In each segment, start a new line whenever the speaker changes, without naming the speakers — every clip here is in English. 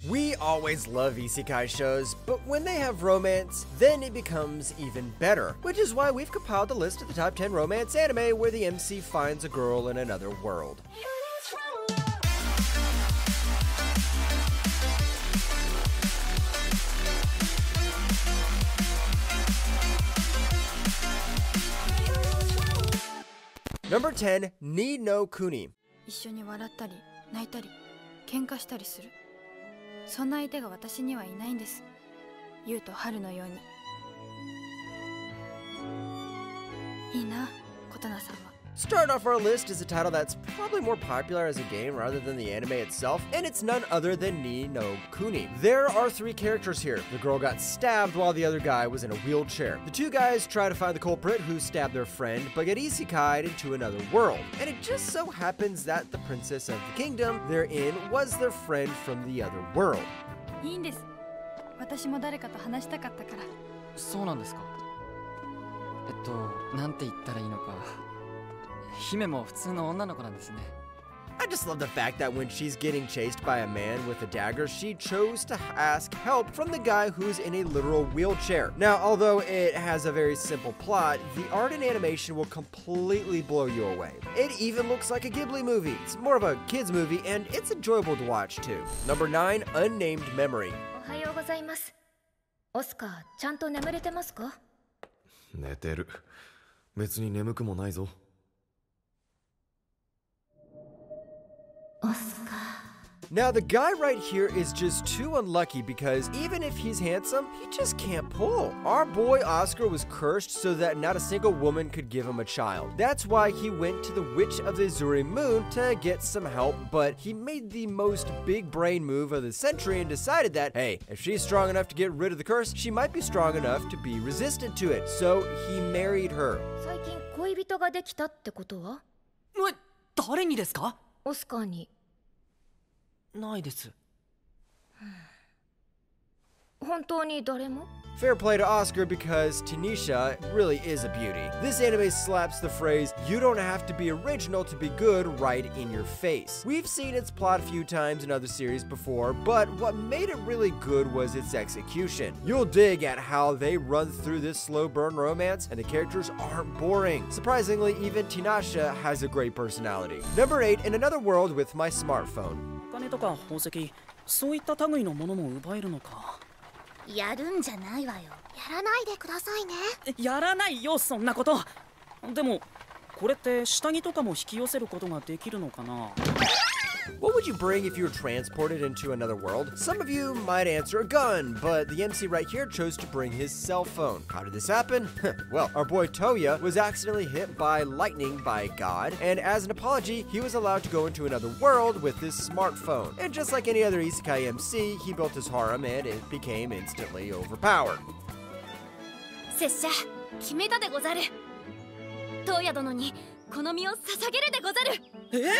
We always love isekai shows, but when they have romance, then it becomes even better. Which is why we've compiled a list of the top 10 romance anime where the MC finds a girl in another world. Number 10, Ni no Kuni.
一緒に笑ったり泣いたり喧嘩したりする。そんな相手が私にはいないんです。優と春のように。いいな、琴奈さんは。
Start off our list is a title that's probably more popular as a game rather than the anime itself, and it's none other than Ni no Kuni. There are 3 characters here. The girl got stabbed while the other guy was in a wheelchair. The 2 guys try to find the culprit who stabbed their friend, but get isekai'd into another world. And it just so happens that the princess of the kingdom they're in was their friend from the other world.
いいんです。私も誰かと話したかったから。
そうなんですか。なんて言ったらいいのか。姫も普通の女の子なんですね。
I just love the fact that when she's getting chased by a man with a dagger, she chose to ask help from the guy who's in a literal wheelchair. Now, although it has a very simple plot, the art and animation will completely blow you away. It even looks like a Ghibli movie. It's more of a kid's movie, and it's enjoyable to watch too. Number 9, Unnamed Memory.
おはようございます。オスカー、ちゃんと眠れてますか？
寝てる。別に眠くもないぞ。
Now, the guy right here is just too unlucky because even if he's handsome, he just can't pull. Our boy Oscar was cursed so that not a single woman could give him a child. That's why he went to the Witch of the Azuri Moon to get some help, but he made the most big brain move of the century and decided that, hey, if she's strong enough to get rid of the curse, she might be strong enough to be resistant to it. So he married her.
最近恋人ができたってことは？
誰にですか？
オスカーに。
ないです。
本当に誰も？
Fair play to Oscar because Tanisha really is a beauty. This anime slaps the phrase, "You don't have to be original to be good" right in your face. We've seen its plot a few times in other series before, but what made it really good was its execution. You'll dig at how they run through this slow burn romance, and the characters aren't boring. Surprisingly, even Tinasha has a great personality. Number 8, In Another World with My Smartphone.
お金とか宝石、そういった類のものも奪えるのか。
やるんじゃないわよ。やらないでくださいね。
やらないよ、そんなこと。でもこれって下着とかも引き寄せることができるのかな。
What would you bring if you were transported into another world? Some of you might answer a gun, but the MC right here chose to bring his cell phone. How did this happen? Well, our boy Toya was accidentally hit by lightning by God, and as an apology, he was allowed to go into another world with his smartphone. And just like any other isekai MC, he built his harem and it became instantly overpowered.
拙者、決めたでござる。トーヤ殿にこの身を捧げるでござる。いや、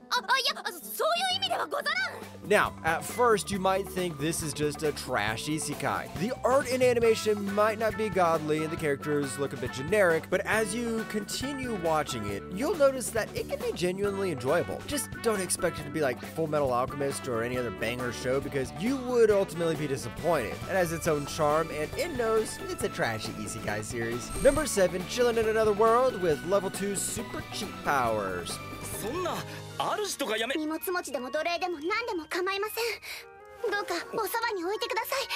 そういう意味ではござらん。
Now, at first, you might think this is just a trash isekai. The art and animation might not be godly and the characters look a bit generic, but as you continue watching it, you'll notice that it can be genuinely enjoyable. Just don't expect it to be like Full Metal Alchemist or any other banger show because you would ultimately be disappointed. It has its own charm and it knows it's a trashy isekai series. Number 7, Chillin' in Another World with level 2 super cheat powers.
そんな主とかやめ。
荷物持ちでも奴隷でも何でも構いません。どうかおそばに置いてください、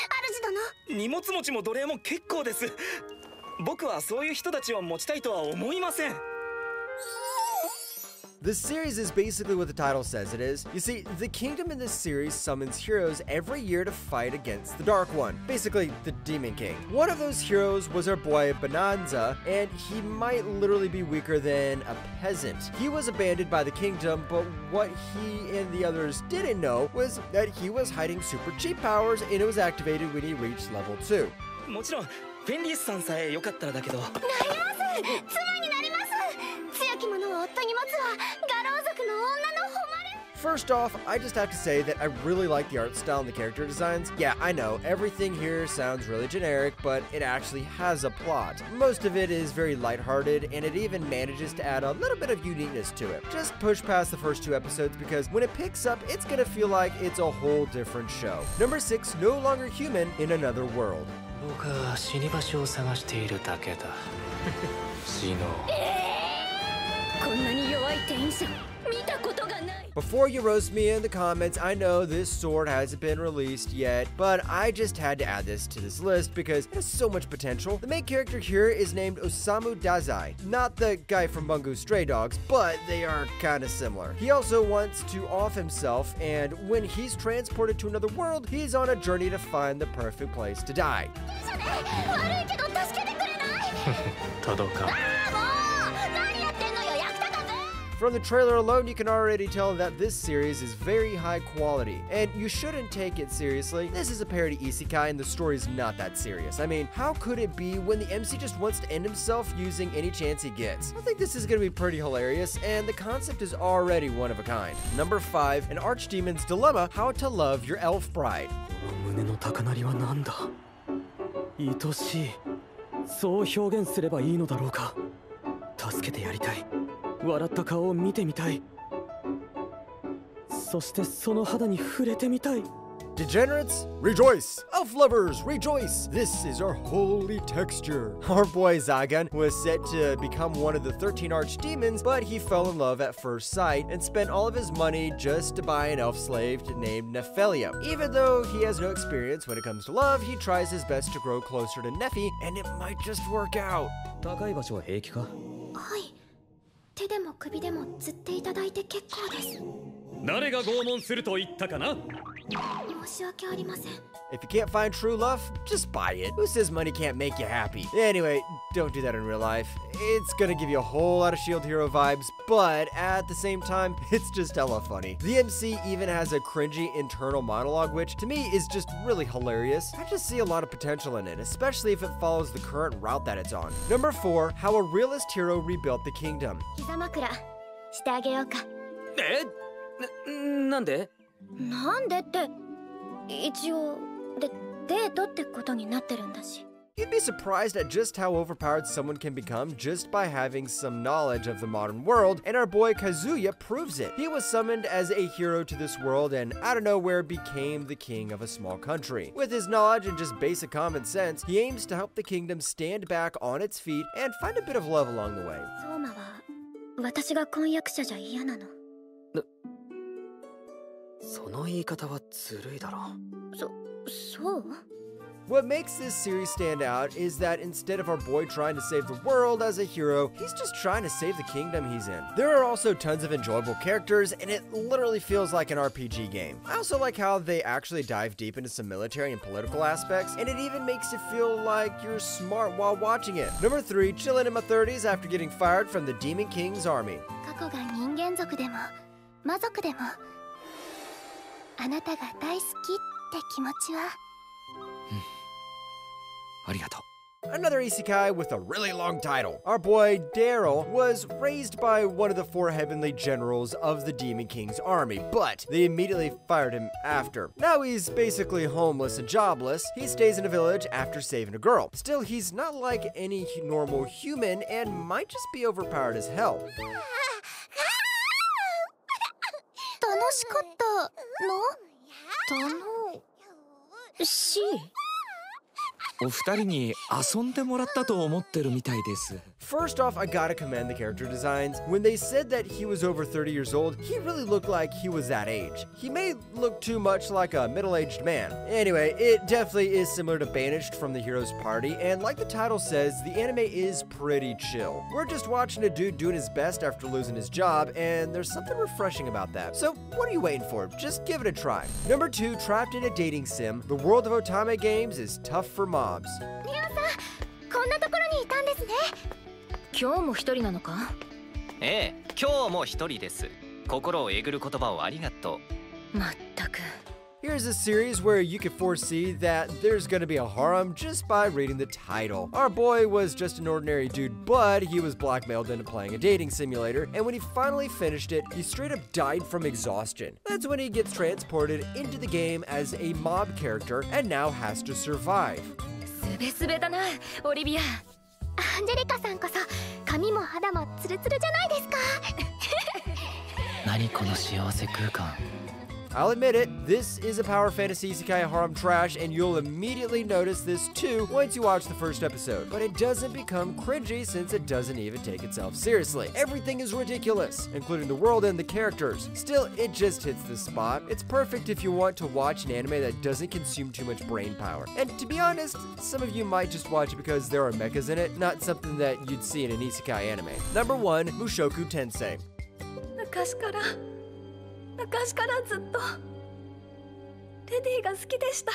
主殿。
荷物持ちも奴隷も結構です。僕はそういう人たちを持ちたいとは思いません。
The series is basically what the title says it is. You see, the kingdom in this series summons heroes every year to fight against the Dark One, basically the Demon King. One of those heroes was our boy Bonanza, and he might literally be weaker than a peasant. He was abandoned by the kingdom, but what he and the others didn't know was that he was hiding super cheat powers and it was activated when he reached level 2.
もちろんフェンリスさんさえよかったらだけど。なります。妻になります。強き者を夫に持つは、牙狼族の女の誉れ。
First off, I just have to say that I really like the art style and the character designs. Yeah, I know, everything here sounds really generic, but it actually has a plot. Most of it is very lighthearted, and it even manages to add a little bit of uniqueness to it. Just push past the first 2 episodes because when it picks up, it's gonna feel like it's a whole different show. Number 6, No Longer Human in Another World.
僕は死に場所を探しているだけだ。死のう。
こんなに弱い店者見たことがない。
Before you roast me in the comments, I know this sword hasn't been released yet, but I just had to add this to this list because it has so much potential. The main character here is named Osamu Dazai, not the guy from Bungo Stray Dogs, but they are kind of similar. He also wants to off himself, and when he's transported to another world, he's on a journey to find the perfect place to die.
悪いけど助けてくれない。
届かん。
何やってんのよ、役立たず。
From the trailer alone, you can already tell that this series is very high quality, and you shouldn't take it seriously. This is a parody isekai, and the story's not that serious. I mean, how could it be when the MC just wants to end himself using any chance he gets? I think this is gonna be pretty hilarious, and the concept is already one of a kind. Number 5, An Archdemon's Dilemma: How to Love Your Elf Bride.
胸の高鳴りは何だ。愛しい。そう表現すればいいのだろうか。助けてやりたい。笑った顔を見てみたい。そしてその肌に触れてみたい。
Degenerates, rejoice! Elf lovers, rejoice! This is our holy texture. Our boy Zagan was set to become one of the 13 archdemons, but he fell in love at first sight and spent all of his money just to buy an elf slave named Nephelia. Even though he has no experience when it comes to love, he tries his best to grow closer to Nephi, and it might just work out.
高い場所は平気か。
はい。手でも首でも釣っていただいて結構です。
誰が拷問すると言ったかな。
申し訳ありません。
If you can't find true love, just buy it. Who says money can't make you happy? Anyway, don't do that in real life. It's gonna give you a whole lot of Shield Hero vibes, but at the same time, it's just hella funny. The MC even has a cringy internal monologue, which to me is just really hilarious. I just see a lot of potential in it, especially if it follows the current route that it's on. Number 4, How a Realist Hero Rebuilt the Kingdom.
膝枕してあげようか。
なんで？
なんでって一応デートってことになってるんだし。
You'd be surprised at just how overpowered someone can become just by having some knowledge of the modern world, and our boy Kazuya proves it. He was summoned as a hero to this world and out of nowhere became the king of a small country. With his knowledge and just basic common sense, he aims to help the kingdom stand back on its feet and find a bit of love along the way.
相馬は私が婚約者じゃ嫌なの。
その言い方はずるいだろ。
そう？
What makes this series stand out is that instead of our boy trying to save the world as a hero, he's just trying to save the kingdom he's in. There are also tons of enjoyable characters, and it literally feels like an RPG game. I also like how they actually dive deep into some military and political aspects, and it even makes it feel like you're smart while watching it. Number 3, chilling in my 30s after getting fired from the Demon King's army.
過去が人間族でも魔族でもあなたが大好きって気持ちは。
ありがとう。
Another isekai with a really long title. Our boy Daryl was raised by one of the 4 heavenly generals of the Demon King's army, but they immediately fired him after. Now he's basically homeless and jobless. He stays in a village after saving a girl. Still, he's not like any normal human and might just be overpowered as hell.
楽しかったの？し。
お二人に遊んでもらったと思ってるみたいです。
First off, I gotta commend the character designs. When they said that he was over 30 years old, he really looked like he was that age. He may look too much like a middle-aged man. Anyway, it definitely is similar to Banished from the Hero's Party, and like the title says, the anime is pretty chill. We're just watching a dude doing his best after losing his job, and there's something refreshing about that. So what are you waiting for? Just give it a try. Number 2, trapped in a dating sim, the world of otame games is tough for mobs.
リオンさん、こんなところにいたんですね。今日も一人なのか？
ええ、今日も一人です。心をえぐる言葉をありがとう。
まったく。
Here's Here's a series where you can foresee that there's gonna be a harem just by reading the title. Our boy was just an ordinary dude, but he was blackmailed into playing a dating simulator, and when he finally finished it, he straight up died from exhaustion. That's when he gets transported into the game as a mob character and now has to survive.
すべすべだなオリビア。アンジェリカさんこそ髪も肌もツルツルじゃないですか。
何この幸せ空間。
I'll admit it, this is a power fantasy isekai harem trash, and you'll immediately notice this too once you watch the first episode. But it doesn't become cringy since it doesn't even take itself seriously. Everything is ridiculous, including the world and the characters. Still, it just hits the spot. It's perfect if you want to watch an anime that doesn't consume too much brain power. And to be honest, some of you might just watch it because there are mechas in it, not something that you'd see in an isekai anime. Number 1, Mushoku Tensei.
昔からずっとレディが好きでした。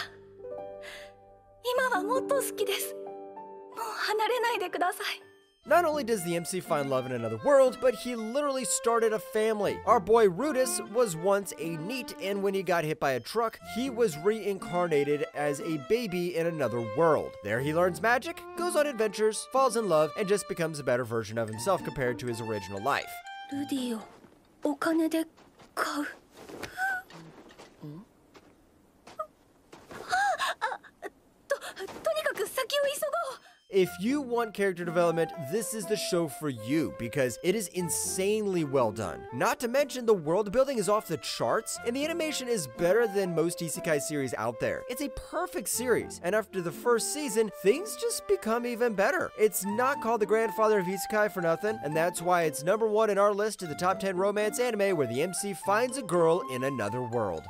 今はもっと好きです。もう離れないでください。
Not only does the MC find love in another world, but he literally started a family. Our boy Rudis was once a NEET, and when he got hit by a truck, he was reincarnated as a baby in another world. There he learns magic, goes on adventures, falls in love, and just becomes a better version of himself compared to his original life.
ルディをお金で買う。とにかく先を急ごう。
If you want character development, this is the show for you because it is insanely well done. Not to mention the world building is off the charts and the animation is better than most isekai series out there. It's a perfect series, and after the first season, things just become even better. It's not called the grandfather of isekai for nothing, and that's why it's number 1 in our list of the top 10 romance anime where the MC finds a girl in another world.